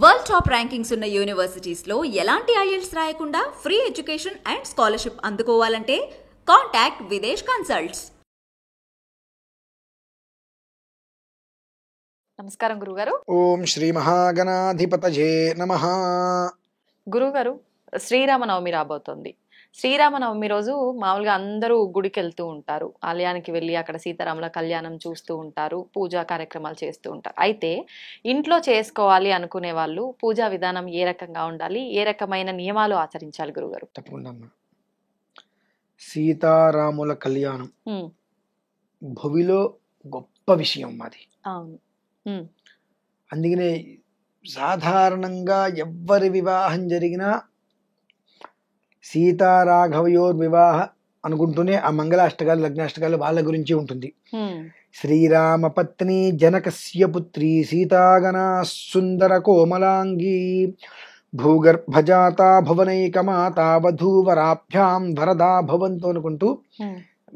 World top rankings ఉన్న యూనివర్సిటీస్లో ఎలాంటి IELTS రాయకుండా ఫ్రీ ఎడ్యుకేషన్ అండ్ స్కాలర్షిప్ అందుకోవాలంటే కాంటాక్ట్ విదేశ్ కన్సల్ట్స్. నమస్కారం గురుగారు. ఓం శ్రీ మహాగణాధిపతయే నమః. గురుగారు, శ్రీరామనవమి రాబోతోంది. శ్రీరామనవమి రోజు మామూలుగా అందరూ గుడికి వెళ్తూ ఉంటారు, ఆలయానికి వెళ్ళి అక్కడ సీతారాముల కళ్యాణం చూస్తూ ఉంటారు, పూజా కార్యక్రమాలు చేస్తూ ఉంటారు. అయితే ఇంట్లో చేసుకోవాలి అనుకునే వాళ్ళు పూజా విధానం ఏ రకంగా ఉండాలి, ఏ రకమైన నియమాలు ఆచరించాలి గురుగారు? తప్పకుండా అమ్మా. సీతారాముల కళ్యాణం భువిలో గొప్ప విషయం మాది. అవును. అందుకనే సాధారణంగా ఎవ్వరి వివాహం జరిగినా సీతారాఘవయోర్ వివాహ అనుకుంటూనే ఆ మంగళాష్టకాలు లగ్నాష్టకాలు వాళ్ళ గురించి ఉంటుంది. శ్రీరామ పత్ని జనకస్య పుత్రి సీతాగణా సుందర కోమలాంగి భూగర్భజాత భువనైకమాత వధూవరాభ్యాం వరదా భవంతు అనుకుంటూ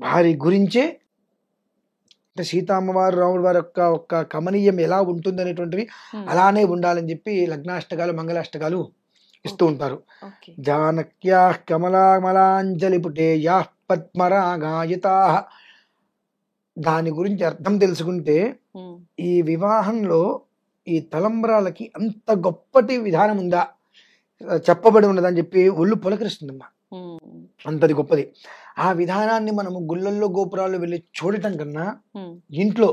వారి గురించే, అంటే సీతామ్మవారు రాముడు వారి యొక్క కమనీయం ఎలా ఉంటుంది అనేటువంటివి అలానే ఉండాలని చెప్పి లగ్నాష్టకాలు మంగళాష్టకాలు ఇస్తూ ఉంటారు. జానక్యా కమలామలాంజలి పుటే యా పద్మరాగాయతా. దాని గురించి అర్థం తెలుసుకుంటే ఈ వివాహంలో ఈ తలంబ్రాలకి అంత గొప్పటి విధానం ఉందా, చెప్పబడి ఉన్నదని చెప్పి ఒళ్ళు పులకరిస్తుందమ్మా. అంతది గొప్పది. ఆ విధానాన్ని మనము గుళ్ళల్లో గోపురాల్లో వెళ్ళి చూడటం కన్నా ఇంట్లో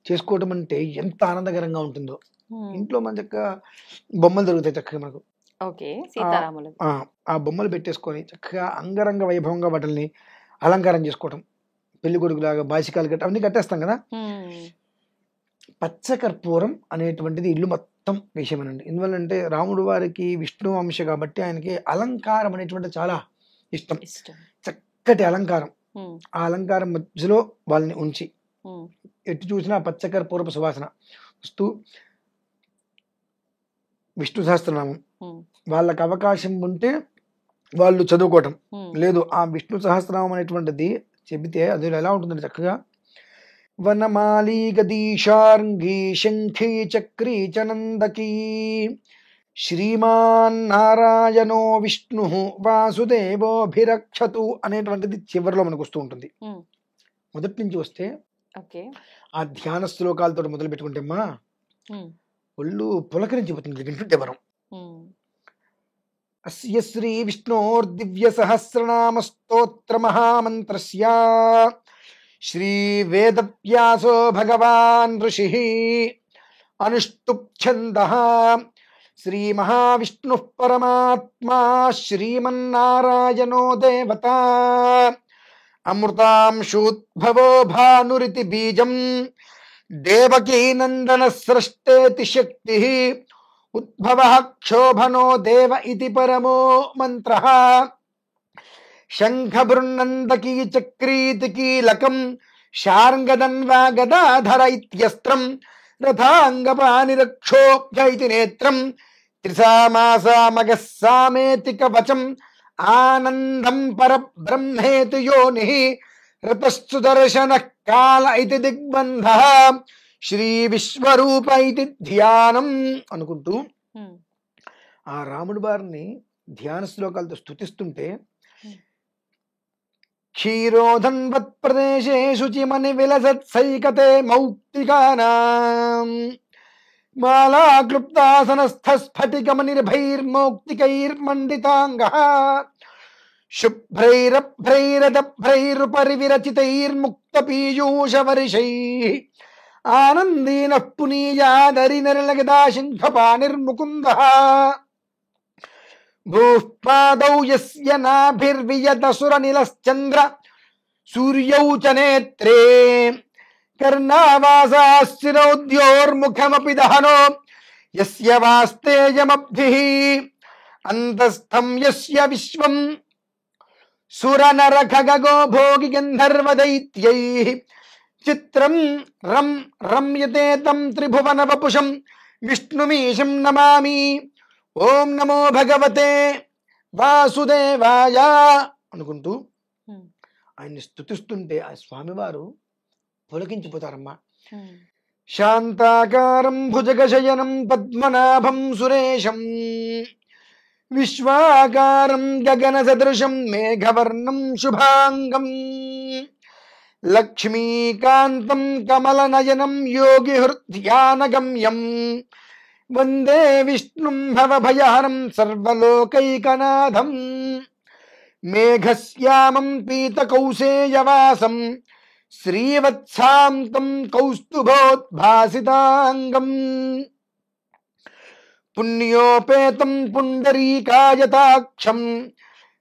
చేసుకోవటం అంటే ఎంత ఆనందకరంగా ఉంటుందో. ఇంట్లో మన చక్కగా బొమ్మలు దొరుకుతాయి, చక్కగా మనకు ఆ బొమ్మలు పెట్టేసుకొని చక్కగా అంగరంగ వైభవంగా వాటిని అలంకారం చేసుకోవటం, పెళ్లి కొడుకులాగా బాసికాలు కట్టి అవన్నీ కట్టేస్తాం కదా. పచ్చకర్పూరం అనేటువంటిది ఇల్లు మొత్తం విషయమేనండి. ఎందువల్లంటే రాముడు వారికి విష్ణు అంశ కాబట్టి ఆయనకి అలంకారం అనేటువంటి చాలా ఇష్టం. చక్కటి అలంకారం, ఆ అలంకారం మధ్యలో వాళ్ళని ఉంచి ఎటు చూసినా పచ్చకర్పూరపు సువాసన వస్తూ విష్ణు సహస్రనామం వాళ్ళకి అవకాశం ఉంటే వాళ్ళు చదువుకోవటం, లేదు ఆ విష్ణు సహస్రనామం అనేటువంటిది చెబితే అది ఎలా ఉంటుందంటే చక్కగా వనమాలి గదీశార్ంగి శంఖీ చక్రీ చనందకీ శ్రీమాన్ నారాయణో విష్ణు వాసుదేవోభిరక్షతు అనేటువంటిది చివరిలో మనకు వస్తూ ఉంటుంది. మొదటి నుంచి వస్తే ఆ ధ్యాన శ్లోకాలతో మొదలు పెట్టుకుంటే అమ్మా ఒళ్ళు పులకరించిపోతుంది వింటుంటే మనం. అస్య శ్రీ విష్ణోర్దివ్య సహస్రనామ స్తోత్ర మహామంత్రస్య శ్రీ వేదవ్యాసో భగవాన్ ఋషి అనుష్టుప్ ఛందః శ్రీ మహావిష్ణు పరమాత్మా శ్రీమన్నారాయణో దేవత అమృతాంశూద్భవో భానురితి బీజం దేవకీ నందన సృష్టేతి శక్తి ఉద్భవః క్షోభనో దేవ ఇతి పరమో మంత్రః శంఖబృన్నందకీ చక్రీతి కీలకం శార్ంగదన్వా గదాధర ఇత్యస్త్రం రథాంగపానిరక్షోభ్య ఇతి నేత్రం త్రిసామాసామగः సామేతి కవచం ఆనందం పరబ్రహ్మేతి యోనిః రతశ్చుదర్శనః కాల ఇతి దిగ్బంధః శ్రీ విశ్వరూప ఇది ధ్యానం అనుకుంటూ ఆ రాముడి వారిని ధ్యాన శ్లోకాలతో స్తుతిస్తుంటే క్షీరోధన్వత్ ప్రదేశే శుచిమని విలసత్ సైకతే మౌక్తికానాం మాలా క్లుప్తాసనస్థ స్ఫటికమనిర్భైర్మౌక్తికైర్మండితాంగః శుభ్రైరభ్రైరదభ్రైరుపరి విరచితైర్ముక్త పీయూష వర్షైః ఆనందీనః పునీయాదరి నరలగదాశంఖపానిర్ముకుందః భూః పాదౌ యస్య నాభిర్వియత సురనిలశ్చంద్ర సూర్యౌ చ నేత్రే కర్ణావాసాశ్చిరౌద్యోర్ముఖమపి దహనో యస్య వాస్తేయమబ్ధిః అంతస్థం యస్య విశ్వం సురనరఖగో భోగి గంధర్వదైత్యైః చిత్రం రం రమ్యతే తం త్రిభువన వపుషం విష్ణుమీశం నమామి. ఓం నమో భగవతే వాసుదేవాయ అనుకుంటూ ఆయన్ని స్తుతిస్తుంటే ఆ స్వామివారు పులకించిపోతారమ్మా. శాంతాకారం భుజగశయనం పద్మనాభం సురేశం విశ్వాకారం గగన సదృశం మేఘవర్ణం శుభాంగం లక్ష్మీకాంతం కమలనయనం యోగి హృద్యానగమ్యం వందే విష్ణుం భవభయహరం సర్వలోకైకనాథం మేఘశ్యామం పీతకౌసేయవాసం శ్రీవత్సాంతం కౌస్తుభోద్భాసితాంగం పుణ్యోపేతం పుండరీకాయతాక్షం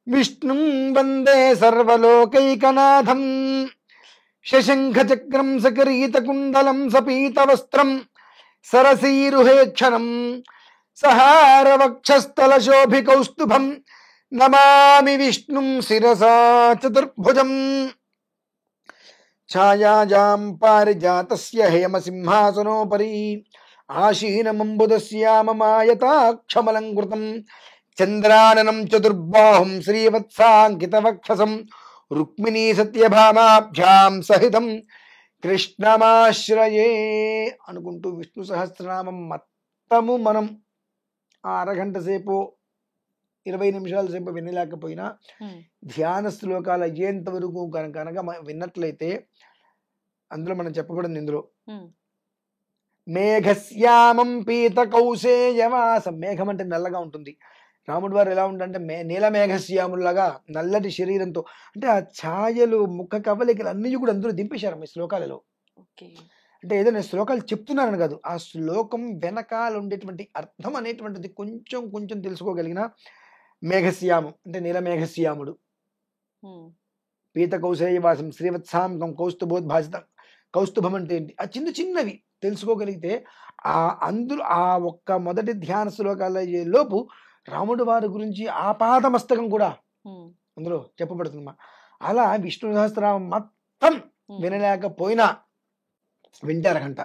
విష్ణుం వందే సర్వలోకైకనాథం శశంఖచక్రం సకరీతకుండలం సపీతవస్త్రం సరసీరుహేక్షణం సహారవక్షస్థలశోభికౌస్తుభం నమామి విష్ణుం శిరసా చతుర్భుజం ఛాయాజాం పారిజాతస్య హేమసింహాసనోపరి ఆశీనమంబుదస్యామమాయతాక్షమలంకృతం చంద్రాననం చతుర్బాహుం శ్రీవత్సాంకితవక్షసం రుక్మిణీ సత్యభామాభ్యాం సహితం కృష్ణమాశ్రయే అనుకుంటూ విష్ణు సహస్రనామం మొత్తము మనం ఆ అరగంట సేపు 20 నిమిషాల సేపు వినలేకపోయినా ధ్యాన శ్లోకాలు అయ్యేంత వరకు కనుక విన్నట్లయితే అందులో మనం చెప్పబడింది ఇందులో మేఘశ్యామం పీత కౌసేయవాసం. మేఘం అంటే నల్లగా ఉంటుంది. రాముడి వారు ఎలా ఉండంటే నీల మేఘశ్యాములాగా నల్లటి శరీరంతో, అంటే ఆ ఛాయలు ముఖ కవలికలు అన్నీ కూడా అందరూ దింపేశారు ఈ శ్లోకాలలో. అంటే ఏదైనా శ్లోకాలు చెప్తున్నారని కాదు, ఆ శ్లోకం వెనకాల ఉండేటువంటి అర్థం అనేటువంటిది కొంచెం కొంచెం తెలుసుకోగలిగిన మేఘశ్యామం అంటే నీల మేఘశ్యాముడు, పీత కౌశేయవాసం శ్రీవత్సాంతం కౌస్తుభోద్భాసితం. కౌస్తుభం అంటే ఏంటి, ఆ చిన్న చిన్నవి తెలుసుకోగలిగితే ఆ అందులో ఆ ఒక్క మొదటి ధ్యాన శ్లోకాల లోపు రాముడి వారి గురించి ఆపాదమస్తకం కూడా అందులో చెప్పబడుతుందమ్మా. అలా విష్ణు సహస్రనామం మొత్తం వినలేకపోయినా వింటే అరగంట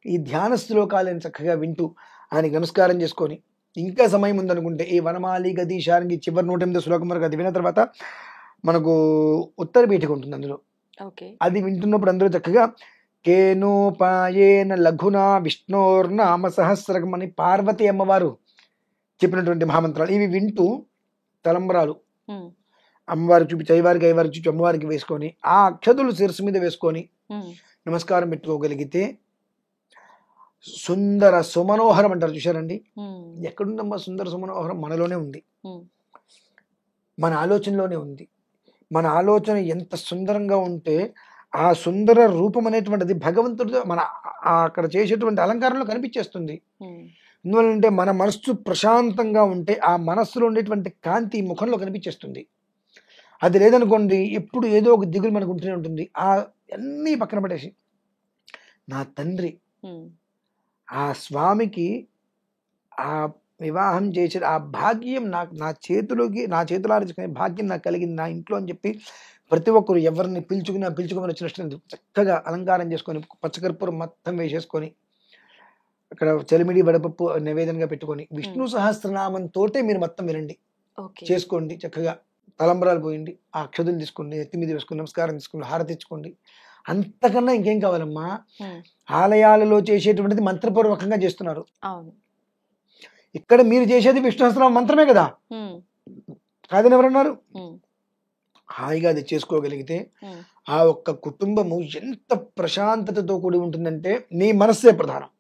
ఈ ధ్యాన శ్లోకాలను చక్కగా వింటూ ఆయనకి నమస్కారం చేసుకొని, ఇంకా సమయం ఉందనుకుంటే ఈ వనమాలి గదీశారంగి చివరి 108 శ్లోకం వరకు అది విన్న తర్వాత మనకు ఉత్తర పీఠిక ఉంటుంది అందులో. అది వింటున్నప్పుడు అందరూ చక్కగా కేనోపాయేన లఘునా విష్ణోర్నామ సహస్రకం అని పార్వతి అమ్మవారు చెప్పినటువంటి మహామంత్రాలు ఇవి వింటూ తలంబరాలు అమ్మవారికి చూపించి అయ్యవారికి అయ్యవారికి చూపించి అమ్మవారికి వేసుకొని ఆ అక్షతులు శిరస్సు మీద వేసుకొని నమస్కారం పెట్టుకోగలిగితే సుందర సుమనోహరం అంటారు చూశారండి. ఎక్కడుందమ్మా సుందర సుమనోహరం? మనలోనే ఉంది, మన ఆలోచనలోనే ఉంది. మన ఆలోచన ఎంత సుందరంగా ఉంటే ఆ సుందర రూపం అనేటువంటిది భగవంతుడు మన అక్కడ చేసేటువంటి అలంకారంలో కనిపించేస్తుంది. ఎందువల్లంటే మన మనస్సు ప్రశాంతంగా ఉంటే ఆ మనస్సులో ఉండేటువంటి కాంతి ముఖంలో కనిపించేస్తుంది. అది లేదనుకోండి ఎప్పుడు ఏదో ఒక దిగులు మనకు ఉంటూనే ఉంటుంది. ఆ అన్నీ పక్కన పడేసి నా తండ్రి ఆ స్వామికి ఆ వివాహం చేసే ఆ భాగ్యం నా చేతిలో ఆర్చుకునే భాగ్యం నాకు కలిగింది నా ఇంట్లో అని చెప్పి ప్రతి ఒక్కరు ఎవరిని పిలుచుకుని వచ్చినట్టు చక్కగా అలంకారం చేసుకొని పచ్చకర్పూరం మొత్తం వేసేసుకొని అక్కడ చలిమిడి వడపప్పు నివేదనగా పెట్టుకొని విష్ణు సహస్రనామంతో మీరు మొత్తం వినండి, చేసుకోండి. చక్కగా తలంబరాలు పోయండి, ఆ అక్షతులు తీసుకోండి, ఎత్తి మీద వేసుకోండి, నమస్కారం తీసుకోండి, హారతి ఇచ్చుకోండి. అంతకన్నా ఇంకేం కావాలమ్మా? ఆలయాలలో చేసేటువంటిది మంత్రపూర్వకంగా చేస్తున్నారు. ఇక్కడ మీరు చేసేది విష్ణు సహస్రనామ మంత్రమే కదా, కాదని ఎవరన్నారు? హాయిగా అది చేసుకోగలిగితే ఆ ఒక్క కుటుంబము ఎంత ప్రశాంతతతో కూడి ఉంటుందంటే నీ మనస్సే ప్రధానం.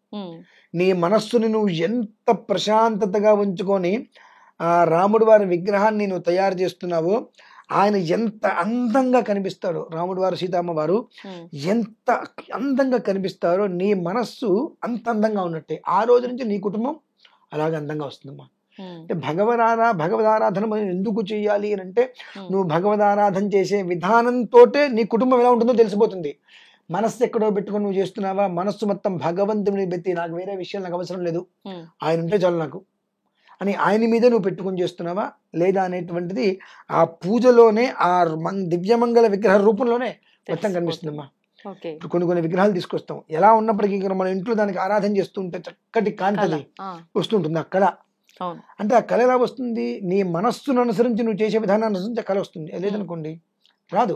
నీ మనస్సుని నువ్వు ఎంత ప్రశాంతతగా ఉంచుకొని ఆ రాముడి వారి విగ్రహాన్ని నువ్వు తయారు చేస్తున్నావో ఆయన ఎంత అందంగా కనిపిస్తాడో, రాముడి వారు సీతమ్మ వారు ఎంత అందంగా కనిపిస్తారో నీ మనస్సు అంత అందంగా ఉన్నట్టే. ఆ రోజు నుంచి నీ కుటుంబం అలాగే అందంగా వస్తుందమ్మా. అంటే భగవదారాధన ఎందుకు చెయ్యాలి అని అంటే నువ్వు భగవదారాధన చేసే విధానంతో నీ కుటుంబం ఎలా ఉంటుందో తెలిసిపోతుంది. మనస్సు ఎక్కడో పెట్టుకొని నువ్వు చేస్తున్నావా, మనస్సు మొత్తం భగవంతుని పెట్టి నాకు వేరే విషయాలు నాకు అవసరం లేదు, ఆయన ఉంటే చాలు నాకు అని ఆయన మీదే నువ్వు పెట్టుకొని చేస్తున్నావా లేదా అనేటువంటిది ఆ పూజలోనే ఆ దివ్యమంగళ విగ్రహ రూపంలోనే మొత్తం కనిపిస్తుందమ్మా. కొన్ని విగ్రహాలు తీసుకొస్తాం, ఎలా ఉన్నప్పటికీ మన ఇంట్లో దానికి ఆరాధన చేస్తుంటే చక్కటి కాంతి వస్తుంటుంది ఆ కళ. అంటే ఆ కళ ఎలా వస్తుంది? నీ మనస్సును అనుసరించి నువ్వు చేసే విధానాన్ని అనుసరించి ఆ కళ వస్తుంది. లేదనుకోండి రాదు.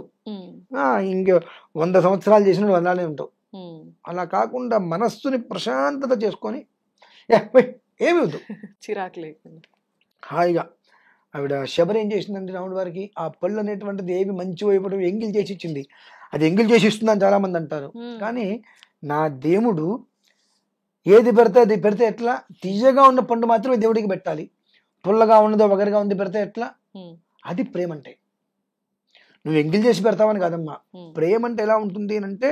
ఇంక 100 సంవత్సరాలు చేసిన నువ్వు అలానే ఉంటావు. అలా కాకుండా మనస్సుని ప్రశాంతత చేసుకొని ఏమి వద్దు, చిరాకు లేకుండా హాయిగా. ఆవిడ శబరి ఏం చేసిందంటే రాముడి వారికి ఆ పళ్ళు అనేటువంటిది ఏమి మంచి వైపు ఎంగిల్ చేసి ఇచ్చింది. అది ఎంగిల్ చేసి ఇస్తుందని చాలా మంది అంటారు. కానీ నా దేవుడు ఏది పెడితే అది పెడితే ఎట్లా, తీయగా ఉన్న పండు మాత్రమే దేవుడికి పెట్టాలి, పుల్లగా ఉన్నదో వగరగా ఉంది పెడితే ఎట్లా, అది ప్రేమ అంటే. నువ్వు ఎంగిల్ చేసి పెడతావని కాదమ్మా. ప్రేమ అంటే ఎలా ఉంటుంది అంటే,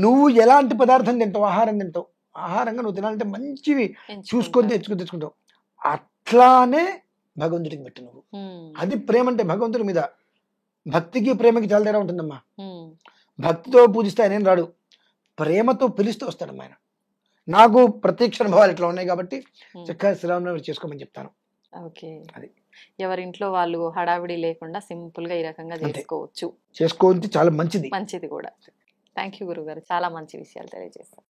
నువ్వు ఎలాంటి పదార్థం తింటావు, ఆహారం తింటావు, ఆహారంగా నువ్వు తినాలంటే మంచివి చూసుకొని తెచ్చుకుంటావు, అట్లానే భగవంతుడికి పెట్టు నువ్వు. అది ప్రేమ అంటే భగవంతుడి మీద. భక్తికి ప్రేమకి చాలా తేడా ఉంటుందమ్మా. భక్తితో పూజిస్తే ఆయన రాడు, ప్రేమతో పిలుస్తూ వస్తాడమ్మా ఆయన. నాకు ప్రత్యక్ష అనుభవాలు ఇట్లా ఉన్నాయి కాబట్టి చక్కగా శ్రీరామనవమి చేసుకోమని చెప్తాను. ఓకే, అది ఎవరింట్లో వాళ్ళు హడావిడి లేకుండా సింపుల్ గా ఈ రకంగా చేసుకోవచ్చు. చేసుకోవచ్చు, చాలా మంచిది కూడా. థ్యాంక్ యూ గురుగారు, చాలా మంచి విషయాలు తెలియజేస్తారు.